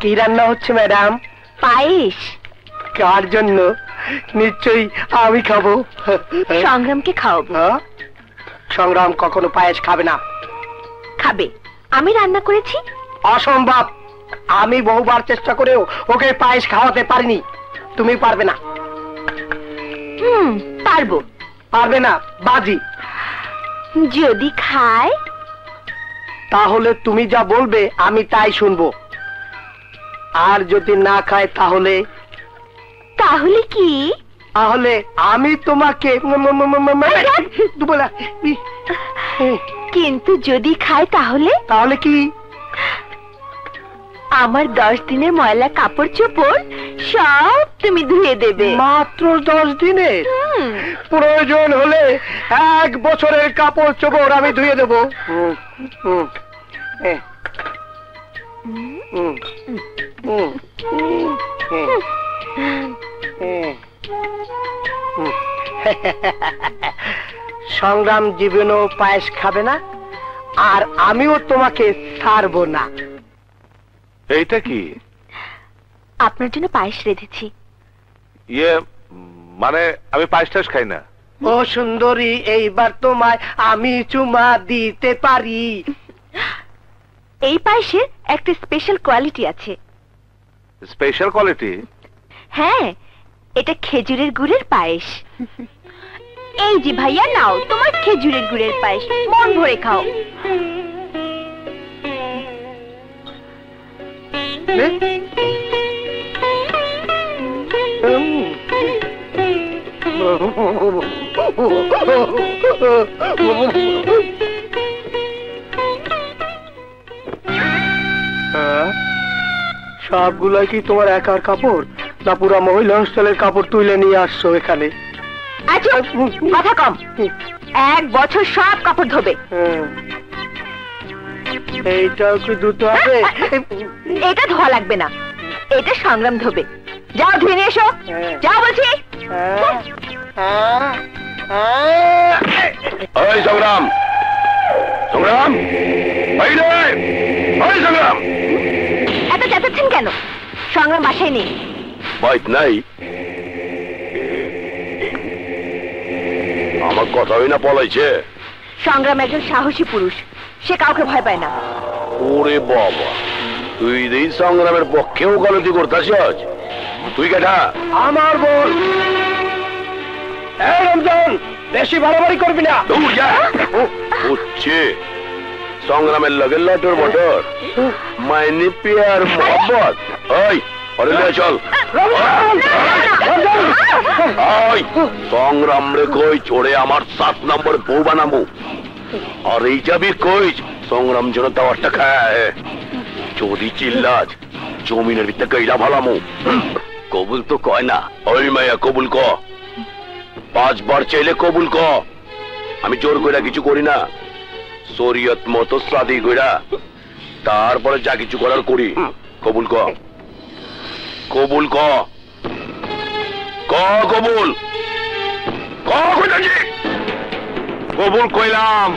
কি রান্না হচ্ছে ম্যাডাম? পায়েস। কার জন্য? নিশ্চয়ই আমি খাবো। সংগ্রামকে খাওয়াবো। সংগ্রাম কখনো পায়েস খাবে না। খাবে, আমি রান্না করেছি। অসম্ভব, আমি বহুবার চেষ্টা করেও ওকে পায়েস খাওয়াতে পারিনি। তুমি পারবে না। পারবো। পারবে না? বাজি। যদি খায় তাহলে তুমি যা বলবে আমি তাই শুনবো, আর যদি না খায় তাহলে? তাহলে কি? তাহলে আমি তোমাকে কিন্তু যদি খায় তাহলে? তাহলে কি? আমার 10 দিনের ময়লা কাপড় চোপড় সব তুমি ধুয়ে দেবে। মাত্র 10 দিনের? প্রয়োজন হলে 1 বছরের কাপড় চোপড় আমি ধুয়ে দেবো। সংগ্রাম জীবনেও পায়েস খাবে না, আর আমিও তোমাকে ছাড়বো না। এইটা কি? আপনার জন্য পায়েস রেঁধেছি। ইয়ে মানে আমি পায়েস টায়েস খাই না। ও সুন্দরী, এইবার তোমায় আমি চুমা দিতে পারি। এই পায়েসের একটা স্পেশাল কোয়ালিটি আছে। Special quality? হ্যাঁ, এটা খেজুরের গুড়ের পায়েস। এই যে ভাইয়া, নাও তোমার খেজুরের গুড়ের পায়েস, মন ভরে খাও। সবগুলাই কি তোমার একার কাপড়, না পুরা মহিলা হোস্টেলের কাপড় তুলে নিয়ে আসছো এখানে? আচ্ছা, কথা কম। 1 বছর সব কাপড় ধোবে। এইটাও কি ধুতে হবে? এটা ধোয়া লাগবে না, এটা সংগ্রাম ধোবে। যাও ধুয়ে নিয়ে এসো, যাও বলছি। ওই সংগ্রাম, সংগ্রাম, সংগ্রাম, এত চেঁচাচ্ছেন কেন? সংগ্রাম বাসায় নেই। বাইক নাই? আমার কথা হই না পলাইছে? সংগ্রাম একজন সাহসী পুরুষ, সে কাউকে ভয় পায় না। ওরে বাবা, তুই এই সংগ্রামের পক্ষেও গলতি করতেছিস? তুই কেটা? আমার বল। রমজান, বেশি বাড়াবাড়ি করবি না। হচ্ছে সংগ্রামের লগে লটর বটর, মাইনে পিয়ার মোহাম্মত। ওই চল। সংগ্রাম রে কই চড়ে আমার 7 নম্বর বউ বানাবো, আর এই যাবি কই সংগ্রাম যেন টাওয়ারটা খায়। যদি চিল্লাজ জমিনের ভিতরে কইলা ভালামু। কবুল তো কয় না। ওই মায়া কবুল ক, 5 বার চাইলে কবুল ক। আমি জোর কইরা কিছু করি না, শরীয়ত মতো শাদি কইরা তারপরে যা কিছু করার করি। কবুল ক, কবুল ক, কবুল ক। কবুল কইলাম।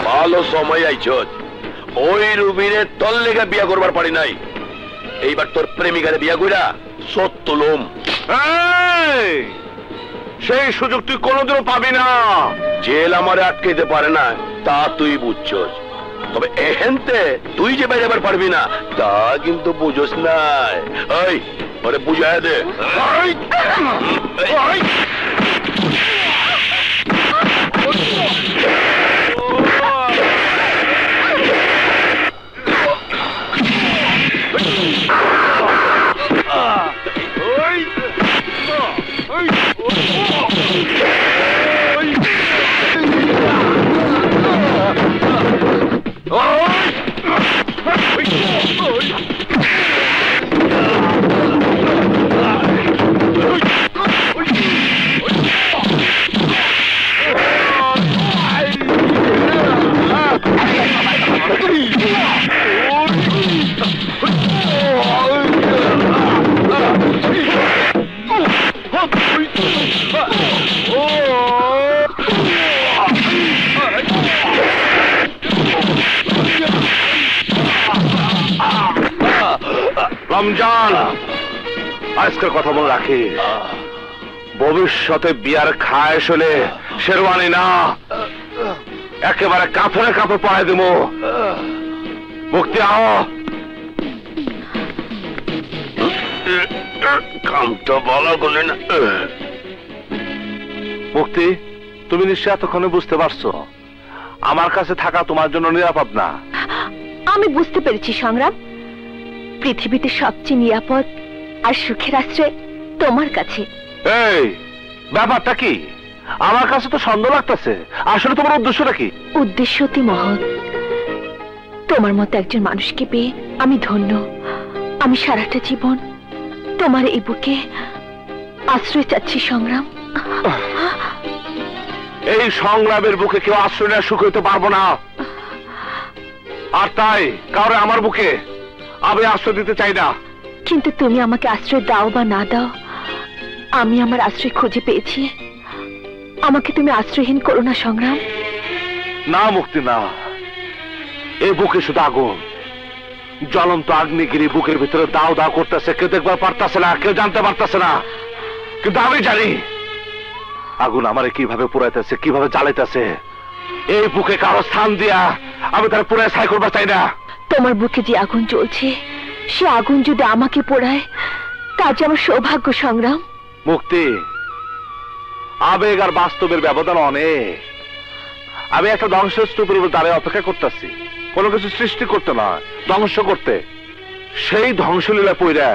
ভালো সময় আইছ। ওই রুবিরে তোর লেগে বিয়া করবার পারি নাই, এইবার তোর প্রেমিকারে বিয়া কইরা সত্য লোম। সেই সুযোগ তুই কোনোদিনও পাবি না। জেল আমারে আটকাইতে পারে না তা তুই বুঝছস, তবে এহেনতে তুই যে বেরোবার পারবি না তা কিন্তু বুঝোস নাই। ওই ওরে বুঝায় দে। রমজান, আজকের কথা মনে রাখিস, ভবিষ্যতে বিয়ার খায় হলে শেরওয়ানি না, একেবারে কাপড়ে কাপড় পরাই দেব। মুক্তি আও, কামটা বলা বলে না। মুক্তি, তুমি নিশ্চয় এতক্ষণে বুঝতে পারছো আমার কাছে থাকা তোমার জন্য নিরাপদ না। আমি বুঝতে পেরেছি সংগ্রাম, পৃথিবীতে সবচেয়ে নিরাপদ আর সুখের আশ্রয় তোমার কাছে। এই ব্যাপারটা কি? আমার কাছে তো সন্দেহ লাগতেছে, আসলে তোমার উদ্দেশ্যটা কি? উদ্দেশ্য অতি মহৎ। তোমার মতো একজন মানুষকে পেয়ে আমি ধন্য। আমি সারাটা জীবন তোমার এই বুকে আশ্রয় চাচ্ছি সংগ্রাম। এই সংগ্রামের বুকে কেউ আশ্রয় নেওয়া সুখ হইতে পারবো না, আর তাই কাউরে আমার বুকে আমি আশ্রয় দিতে চাই না। কিন্তু তুমি আমাকে আশ্রয় দাও বা না দাও, আমি আমার আশ্রয় খুঁজে পেয়েছি। আমাকে তুমি আশ্রয়হীন করো না সংগ্রাম। না মুক্তি না, এই বুকে শুধু আগুন, জ্বলন্ত আগ্নেয়গিরি বুকের ভিতরে দাও দাও করতেছে, কেউ দেখবার পারতেছে না, কেউ জানতে পারতেছে না, কিন্তু আমি জানি আগুন আমারে কিভাবে পুরাইতেছে, কিভাবে জ্বালাইতেছে। এই বুকে কারো স্থান দিয়া আমি তার পুরাই ছাই করবার চাই না। তোমার বুকে যে আগুন জ্বলছে, সে আগুন যদি আমাকে পোড়ায়, তা যে আমার সৌভাগ্য সংগ্রাম। মুক্তি, আবেগ আর বাস্তবের ব্যবধান অনেক। আমি একটা ধ্বংসস্তূপের উপর দাঁড়িয়ে অপেক্ষা করতেছি, কোনো কিছু সৃষ্টি করতে না, ধ্বংস করতে। সেই ধ্বংসলীলা পইরা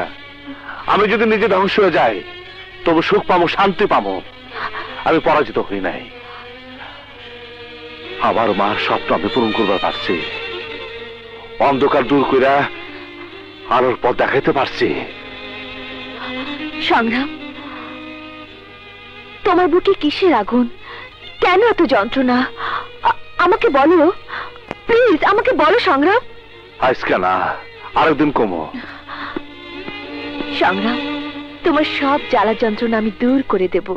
আমি যদি নিজে ধ্বংস হয়ে যাই, তবু সুখ পাবো, শান্তি পাবো। আমি পরাজিত হই নাই, আমার মার স্বপ্ন আমি পূরণ করবার পারছি, অন্ধকার দূর কইরা আলোর পথ দেখাইতে পারছি। সংগ্রাম, তোমার বুকে কিসের আগুন? কেন এত যন্ত্রণা? আমাকে বলো প্লিজ, আমাকে বলো সংগ্রাম। আজকে না, আরেকদিন কমো। সংগ্রাম, তোমার সব জ্বালা যন্ত্রণা আমি দূর করে দেব।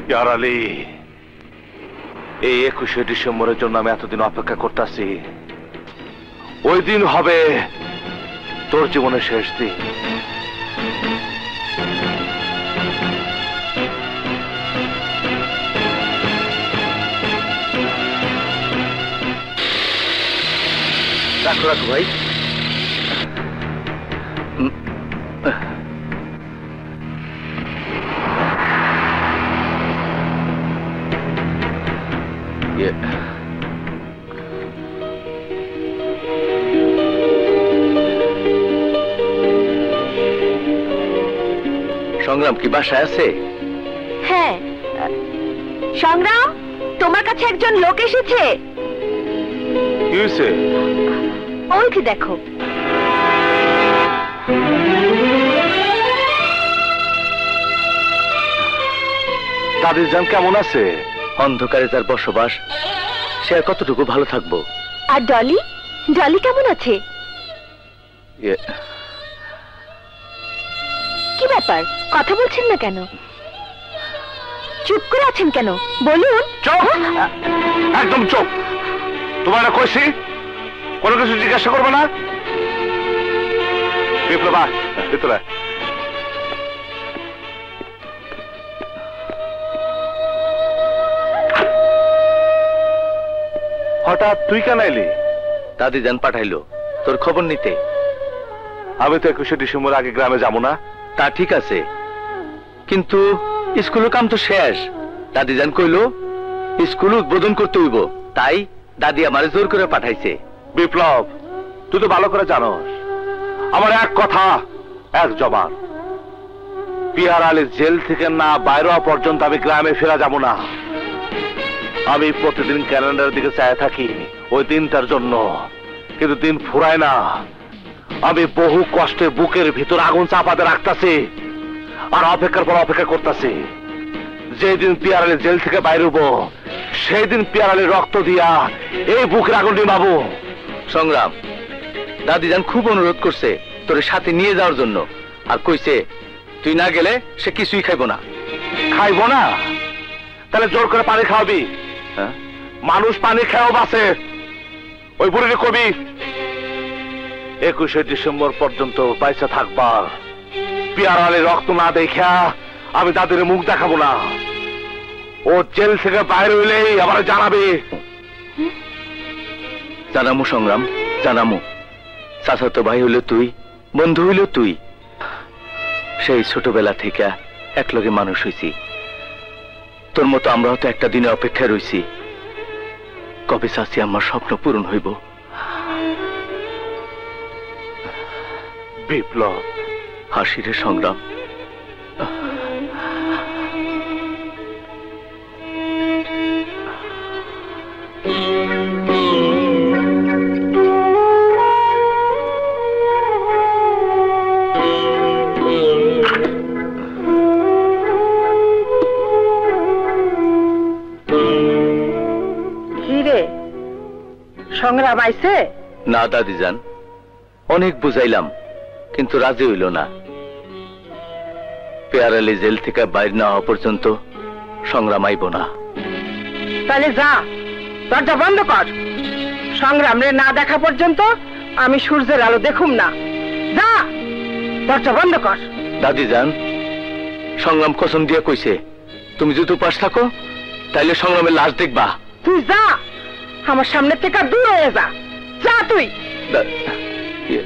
ইয়ার আলী, এই 21শে ডিসেম্বরের জন্য আমি এতদিন অপেক্ষা করতেছি। ওই দিন হবে তোর জীবনের শেষ দিন। রাখো রাখো ভাই। সংগ্রাম কি বাসায় আছে? হ্যাঁ সংগ্রাম, তোমার কাছে একজন লোক এসেছে। কি হয়েছে? ওই যে দেখো। দাদির জান কেমন আছে? অন্ধকারে তার বসবাস, সে আর কতটুকু ভালো থাকবো। আর ডলি, ডলি কেমন আছে? কি ব্যাপার, কথা বলছেন না কেন? চুপ করে আছেন কেন, বলুন। চুপ, একদম চুপ। তোমার কইছি কোনো কিছু জিজ্ঞাসা করবে না। বিপ্লবা, ভিতরে হঠাৎ তুই কেন এলি? দাদি জান পাঠাইলো তোর খবর নিতে। আমি তো 21শে ডিসেম্বর আগে গ্রামে যাবো না। তা ঠিক আছে, কিন্তু স্কুলের কাম তো শেষ। দাদি জান কইলো স্কুল উদ্বোধন করতে হইব, তাই দাদি আমারে জোর করে পাঠাইছে। বিপ্লব, তুই তো ভালো করে জানোস আমার এক কথা এক জবান। পিয়ার আলী জেল থেকে না বাইরে হওয়া পর্যন্ত আমি গ্রামে ফেরা যাব না। আমি প্রতিদিন ক্যালেন্ডারের দিকে চায় থাকি ওই দিনটার জন্য, কিন্তু দিন ফুরায় না। আমি বহু কষ্টে বুকের ভিতর আগুন চাপাতে রাখতেছি আর অপেক্ষার পর অপেক্ষা করতেছি। যেদিন পিয়ারালি জেল থেকে বাইরে হবো সেই দিন পিয়ারালি রক্ত দিয়া এই বুকের আগুন নিবাবো। সংগ্রাম, দাদিজান খুব অনুরোধ করছে তোর সাথে নিয়ে যাওয়ার জন্য, আর কইছে তুই না গেলে সে কিছুই খাইবো না। খাইবো না? তাহলে জোর করে পানি খাওয়াবি? হ্যাঁ? মানুষ পানি খেয়েও বাঁচে। ওই বুড়িকে কবি 21শে ডিসেম্বর পর্যন্ত পয়সা থাকবার, পিয়ারালি রক্ত না দেখা আমি দাদির মুখ দেখাবো না। ও জেল থেকে বাইরে হইলেই আবার জানাবে। জানামু সংগ্রাম, জানামু। চাচাতো ভাই হইল তুই, বন্ধু হইল তুই। সেই ছোটবেলা থেকে একলগে মানুষ হইছি। তোর মতো আমরাও তো একটা দিনে অপেক্ষায় রইছি, কবে চাচি আমার স্বপ্ন পূরণ হইব। বিপ্লব, হাসিরে সংগ্রাম। সংগ্রাম আইছে? না দাদিজান, অনেক বুঝাইলাম কিন্তু রাজি হইল না। পেয়ারালি জেল থেকে বাইরে না হওয়া পর্যন্ত সংগ্রাম আইব না। তাহলে যা, দরজা বন্ধ কর। সংগ্রাম রে না দেখা পর্যন্ত আমি সূর্যের আলো দেখুম না। যা, দরজা বন্ধ কর। দাদিজান, সংগ্রাম কসম দিয়ে কইছে তুমি যদি উপাস থাকো তাইলে সংগ্রামের লাশ দেখবা। তুই যা, আমার সামনে থেকে দূর হয়ে যা। যা তুই। ইয়ে,